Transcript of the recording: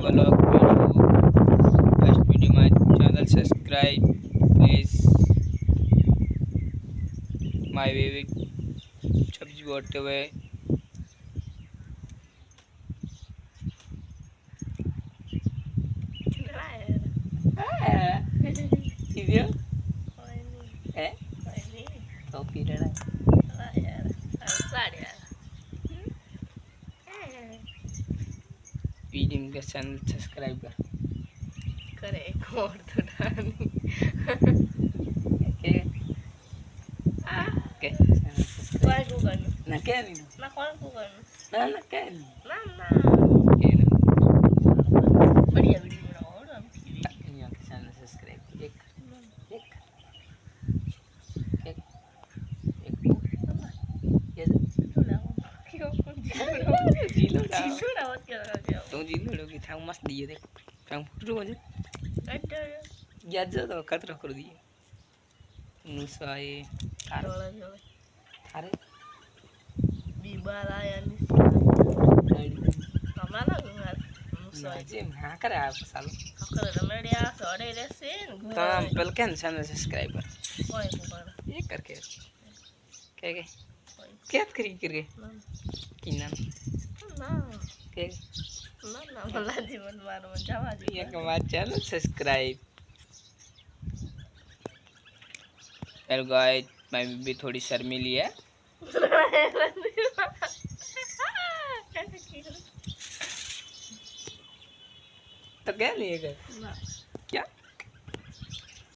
Vlog first video में channel subscribe please my baby सब्जी बोलते हुए Video? Eh? Kopi dah lah. Video का चैनल सब्सक्राइब कर करे और तो डाली के के चैनल सब्सक्राइब को करना ना क्या नहीं ना कौन को करना ना क्या नहीं ना ना के ना बढ़िया वीडियो बनाओ और हम यहाँ के चैनल सब्सक्राइब एक एक एक एक ये क्यों जीलो ना जीलो ना क्या क्या तो जीलो लोग इतना मस्त दिए देख फैंग फुटरो मुझे अड्डा याद जो तो खतरा कर दिए नुसाए थारे डोला जो थारे बीबाला या निस कमला ना घुमार मुसाई जे हाँ करे आप सालो अकर रमड़िया सोड़े रेसे तो हम पहले क्या चैनल सब्सक्राइब कर कोई को कर ये करके क्या क्या करके किन्ना ना के ना ना मला जीवन मारो जावा जी ये हमारा चैनल सब्सक्राइब हेलो गाइस मैं भी थोड़ी शर्मीली है तो क्या नहीं है